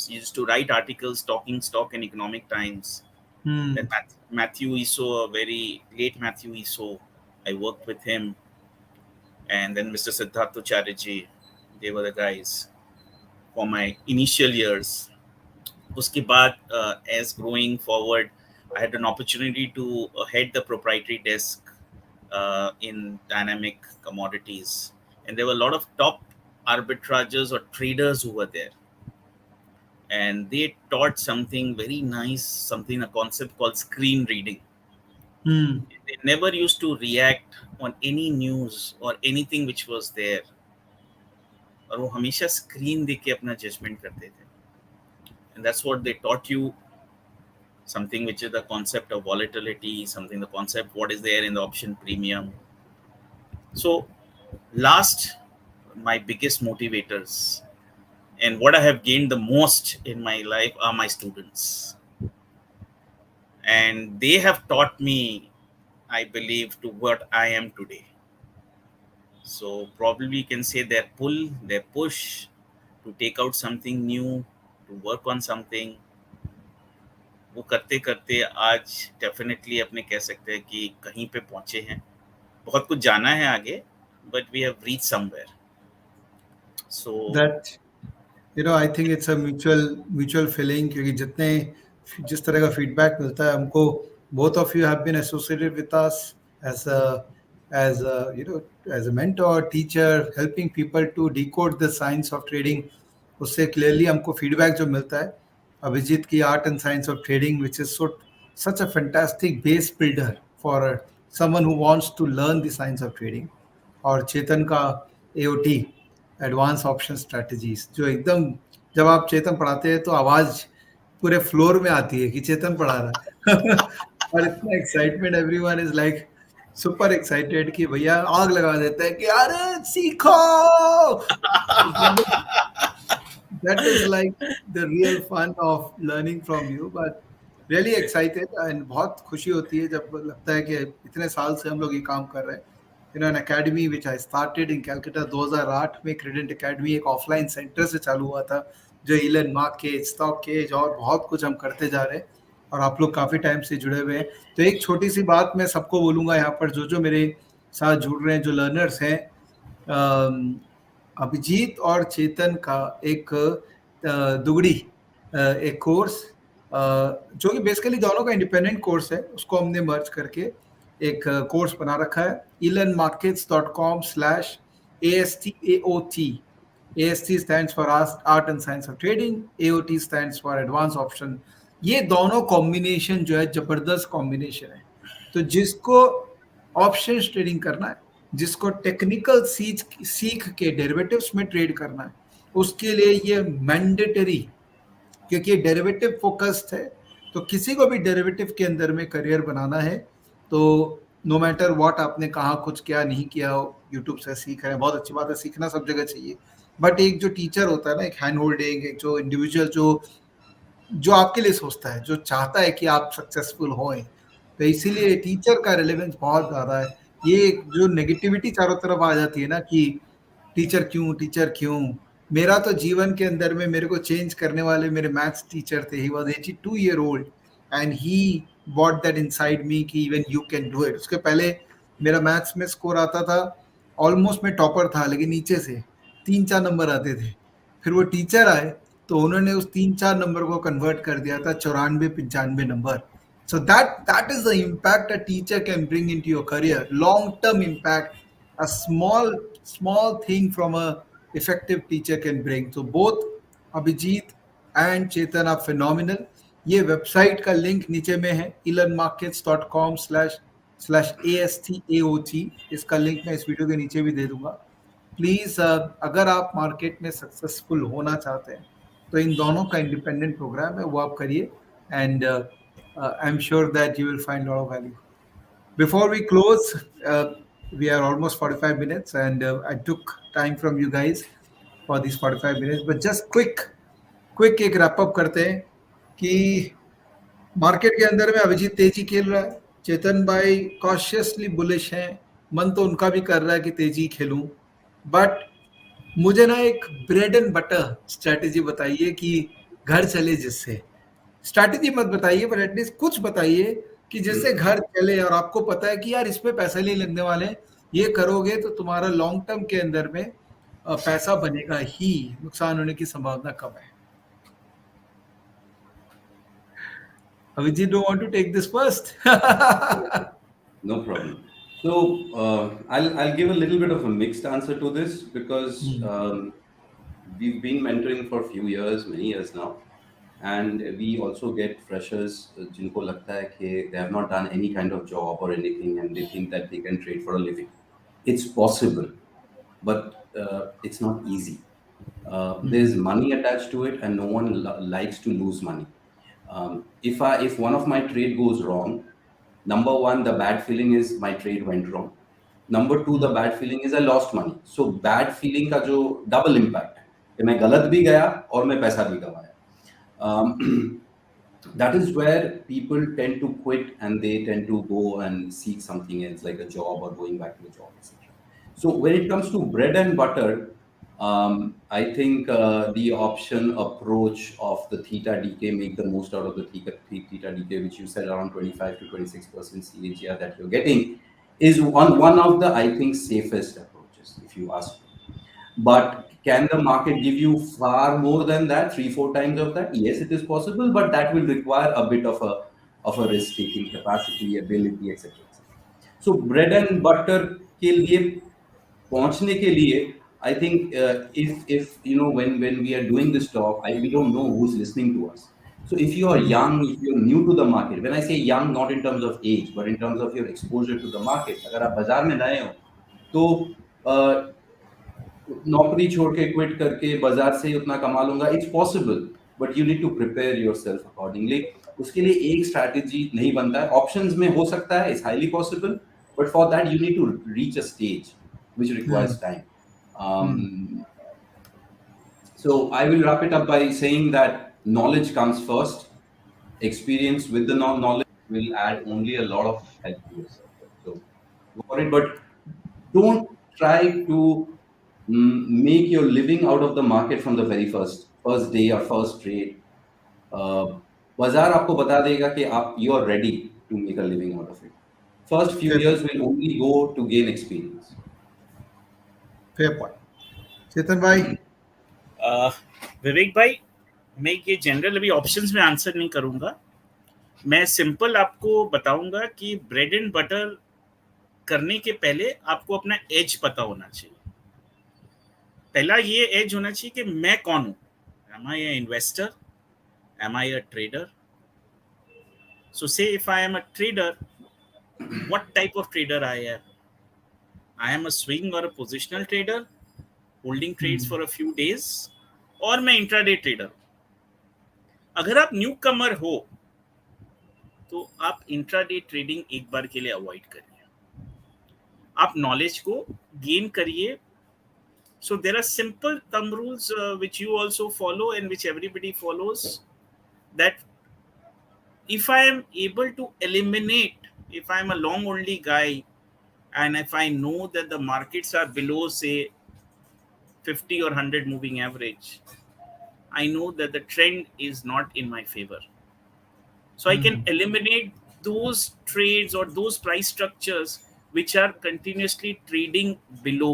used to write articles talking stock in Economic Times. Then Matthew Iso, a very late Matthew Iso, I worked with him. And then Mr. Siddharth Chatterjee, they were the guys for my initial years. Uske baad, as growing forward, I had an opportunity to head the proprietary desk in dynamic commodities. And there were a lot of top arbitragers or traders who were there. And they taught something very nice, a concept called screen reading. They never used to react on any news or anything which was there. और वो हमेशा screen देख के अपना judgement करते थे. And that's what they taught you, something which is the concept of volatility, something the concept what is there in the option premium. So last, my biggest motivators and what I have gained the most in my life are my students. And they have taught me, I believe, to what I am today. So probably you can say their pull, their push to take out something new, to work on something. वो करते करते आज definitely अपने कह सकते हैं कि कहीं पे पहुंचे हैं. बहुत कुछ जाना है आगे, but we have reached somewhere. So I think it's a mutual feeling, क्योंकि जितने जिस तरह का फीडबैक मिलता है हमको, both of you have been associated with us as as as a mentor teacher helping people to decode the science of trading. उससे clearly हमको फीडबैक जो मिलता है, अभिजीत की art and science of trading which is such a fantastic base builder for someone who wants to learn the science of trading, और चेतन का AOT advance option strategies, जो एकदम, जब आप चेतन पढ़ाते हैं तो आवाज पूरे फ्लोर में आती है कि चेतन पढ़ा रहा है और इतना excitement, everyone is like super excited कि भैया आग लगा देता है कि अरे सीखो। That is like the real fun of learning from you, but really excited and बहुत खुशी होती है जब लगता है कि इतने साल से हम लोग ये काम कर रहे हैं। an academy which I started in Calcutta 2008 में, क्रेडेंट एकेडमी एक ऑफलाइन सेंटर से चालू हुआ था, जो इलन मार्केट, स्टॉकेज और बहुत कुछ हम करते जा रहे हैं, और आप लोग काफ़ी टाइम से जुड़े हुए हैं। तो एक छोटी सी बात मैं सबको बोलूँगा यहाँ पर, जो मेरे साथ जुड़ रहे हैं, जो लर्नर्स हैं, अभिजीत और चेतन का एक दुगड़ी एक कोर्स, जो कि बेसिकली दोनों का इंडिपेंडेंट कोर्स है, उसको हमने मर्ज करके एक कोर्स बना रखा है, elearnmarkets.com/ASTAOT। AST stands for Art and Science of Trading, AOT stands for Advanced Option। ये दोनों कॉम्बिनेशन जो है जबरदस्त कॉम्बिनेशन है। तो जिसको ऑप्शन ट्रेडिंग करना है, जिसको टेक्निकल सीख के डेरिवेटिव्स में ट्रेड करना है, उसके लिए ये मैंडेटरी, क्योंकि ये डेरिवेटिव फोकस्ड है। तो किसी को भी डेरिवेटिव के अंदर में करियर बनाना है तो नो मैटर व्हाट आपने कहाँ कुछ किया नहीं किया, यूट्यूब से सीख रहे हैं, बहुत अच्छी बात है, सीखना सब जगह चाहिए, बट एक जो टीचर होता है ना, एक हैंड होल्डिंग, एक जो इंडिविजुअल जो आपके लिए सोचता है, जो चाहता है कि आप सक्सेसफुल हों, तो इसीलिए टीचर का रिलेवेंस बहुत ज़्यादा है। ये जो नेगेटिविटी चारों तरफ आ जाती है ना कि टीचर क्यों, मेरा तो जीवन के अंदर में मेरे को चेंज करने वाले मेरे मैथ्स टीचर थे। He was 82 year old and he bought that inside me कि even you can do it. उसके पहले मेरा मैथ्स में स्कोर आता था, ऑलमोस्ट मैं टॉपर था, लेकिन नीचे से 3-4 नंबर आते थे। फिर वो टीचर आए तो उन्होंने उस 3-4 नंबर को कन्वर्ट कर दिया था 94-95 number. So that is the impact a teacher can bring into your career, long term impact. A small thing from a effective teacher can bring. So both Abhijit and Chetan are phenomenal. ये website का link नीचे में है, elearnmarkets.com/ASTAOT। इसका link मैं इस video के नीचे भी दे दूंगा। प्लीज अगर आप मार्केट में सक्सेसफुल होना चाहते हैं तो इन दोनों का इंडिपेंडेंट प्रोग्राम है, वो आप करिए, and I'm sure that you will find a lot of value. Before we close, we are almost 45 minutes, and I took time from you guys for these 45 minutes. But just quick एक wrap up करते हैं कि market के अंदर में अभिजीत तेजी खेल रहा है, चेतन भाई कॉशियसली बुलिश हैं, मन तो उनका भी कर रहा है कि तेजी खेलूं, बट मुझे ना एक ब्रेड एंड बटर स्ट्रैटेजी बताइए कि घर चले जिससे। स्ट्रैटेजी मत बताइए, पर एटलीस्ट कुछ बताइए कि जिससे घर चले और आपको पता है कि यार इस पे पैसे नहीं लगने वाले, ये करोगे तो तुम्हारा लॉन्ग टर्म के अंदर में पैसा बनेगा ही, नुकसान होने की संभावना कम है। Abhijit, do you want to take this first? No problem. So I'll give a little bit of a mixed answer to this because we've been mentoring for a few years, many years now, and we also get freshers जिनको लगता है कि they have not done any kind of job or anything and they think that they can trade for a living. It's possible, but it's not easy. There's money attached to it and no one likes to lose money. If one of my trade goes wrong, number one, the bad feeling is my trade went wrong. Number two, the bad feeling is I lost money. So bad feeling का जो double impact है कि मैं गलत भी गया और मैं पैसा भी गवाया. That is where people tend to quit and they tend to go and seek something else like a job or going back to the job, etc. So when it comes to bread and butter, I think the option approach of the theta decay, make the most out of the theta decay, which you said around 25 to 26% CAGR that you're getting, is one of the, I think, safest approaches, if you ask me. But Can the market give you far more than that, 3-4 times of that? Yes, it is possible, but that will require a bit of a risk taking capacity, ability, etc. etc. So bread and butter के लिए पहुंचने के लिए, I think if you know when we are doing this talk, we don't know who's listening to us. So if you are young, if you're new to the market, when I say young, not in terms of age, but in terms of your exposure to the market, अगर आप बाजार में नए हो, तो नौकरी छोड़ के क्विट करके बाजार से उतना कमा लूंगा, it's possible, but you need to prepare yourself accordingly. उसके लिए एक स्ट्रैटेजी नहीं बनता है. ऑप्शंस में हो सकता है, it's highly possible, but for that you need to reach a stage which requires time. So I will wrap it up by saying that knowledge comes first. Experience with the knowledge will add only a lot of help to yourself. So go for it, but don't try to make your living out of the market from the very first day or first trade. बाजार आपको बता देगा कि आप you are ready to make a living out of it. First few years will only go to gain experience. Fair point. Chetan भाई. विवेक भाई, मैं ये जनरल अभी ऑप्शंस में आंसर नहीं करूंगा. मैं सिंपल आपको बताऊंगा कि ब्रेड एंड बटर करने के पहले आपको अपना एज पता होना चाहिए. पहला ये एज होना चाहिए कि मैं कौन हूं. Am I a investor? Am I a trader? So say if I am a trader, what type of trader I am? I am a swing or a positional trader holding trades for a few days, और मैं intraday trader. अगर आप new कमर हो तो आप intraday trading एक बार के लिए अवॉइड करिए. आप नॉलेज को गेन करिए. So there are simple thumb rules which you also follow and which everybody follows, that if I am able to eliminate, if I am a long only guy, and if I know that the markets are below, say, 50 or 100 moving average, I know that the trend is not in my favor. So I can eliminate those trades or those price structures which are continuously trading below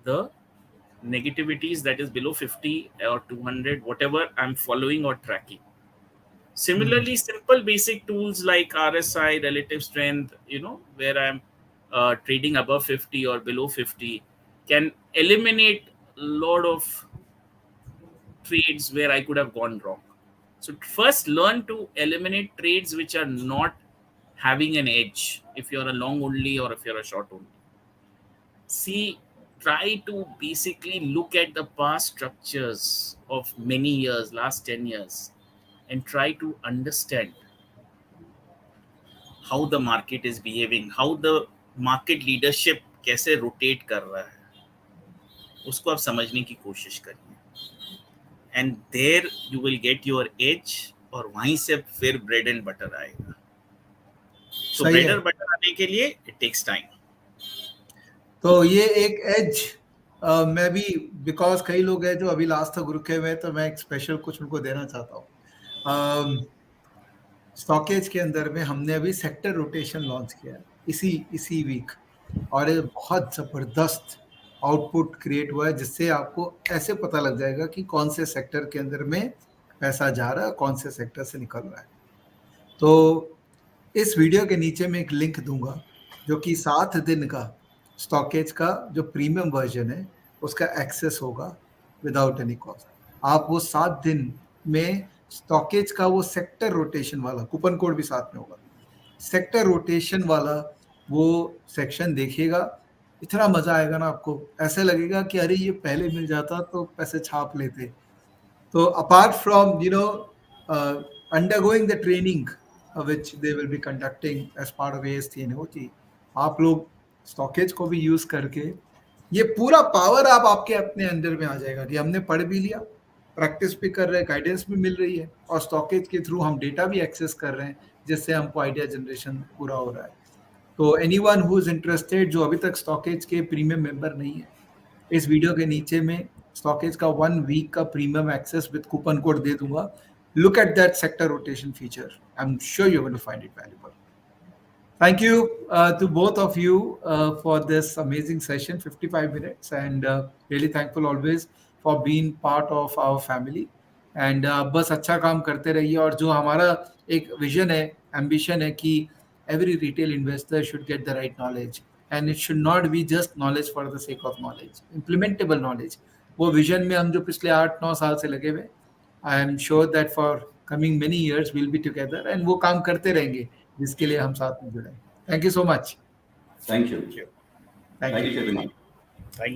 the negativities, that is below 50 or 200, whatever I'm following or tracking. Similarly, simple basic tools like RSI, relative strength, where I'm trading above 50 or below 50, can eliminate a lot of trades where I could have gone wrong. So first learn to eliminate trades which are not having an edge, if you're a long only or if you're a short only. Try to basically look at the past structures of many years, last 10 years, and try to understand how the market is behaving, how the market leadership कैसे rotate कर रहा है, उसको आप समझने की कोशिश करिए. And there you will get your edge, और वहीं से फिर ब्रेड एंड बटर आएगा. सो ब्रेड एंड बटर आने के लिए इट टेक्स टाइम. तो ये एक एज मैं भी, बिकॉज कई लोग हैं जो अभी लास्ट तक रुके हुए हैं, तो मैं एक स्पेशल कुछ उनको देना चाहता हूँ. स्टॉकेज के अंदर में हमने अभी सेक्टर रोटेशन लॉन्च किया है इसी वीक, और ये बहुत ज़बरदस्त आउटपुट क्रिएट हुआ है, जिससे आपको ऐसे पता लग जाएगा कि कौन से सेक्टर के अंदर में पैसा जा रहा है, कौन से सेक्टर से निकल रहा है. तो इस वीडियो के नीचे मैं एक लिंक दूंगा जो कि 7 दिन का स्टॉकेज का जो प्रीमियम वर्जन है उसका एक्सेस होगा विदाउट एनी कॉस्ट. आप वो 7 दिन में स्टॉकेज का वो सेक्टर रोटेशन वाला, कूपन कोड भी साथ में होगा, सेक्टर रोटेशन वाला वो सेक्शन देखिएगा. इतना मजा आएगा ना आपको, ऐसे लगेगा कि अरे ये पहले मिल जाता तो पैसे छाप लेते. तो apart from undergoing the training which they will be conducting as part of AST and OT, आप लोग स्टॉकेज को भी यूज करके ये पूरा पावर आप आपके अपने अंदर में आ जाएगा कि हमने पढ़ भी लिया, प्रैक्टिस भी कर रहे हैं, गाइडेंस भी मिल रही है, और स्टॉकेज के थ्रू हम डेटा भी एक्सेस कर रहे हैं, जिससे हमको आइडिया जनरेशन पूरा हो रहा है. तो एनीवन हु इज इंटरेस्टेड, जो अभी तक स्टॉकेज के प्रीमियम मेंबर नहीं है, इस वीडियो के नीचे में स्टॉकेज का 1 वीक का premium access with coupon code दे दूंगा. Look at that sector rotation feature. I am sure you are going to find it valuable. Thank you to both of you for this amazing session, 55 minutes, and really thankful always for being part of our family. And बस अच्छा काम करते रहिए और जो हमारा एक vision है, एम्बिशन है कि every retail investor should get the right knowledge and it should not be just knowledge for the sake of knowledge, implementable knowledge. वो विजन में हम जो पिछले 8-9 साल से लगे हुए, आई am sure that for coming many years will be together and वो काम करते रहेंगे जिसके लिए हम साथ में जुड़े. Thank you so much. Thank you. Thank you. Thank you. Thank you, Chetan. Thank you.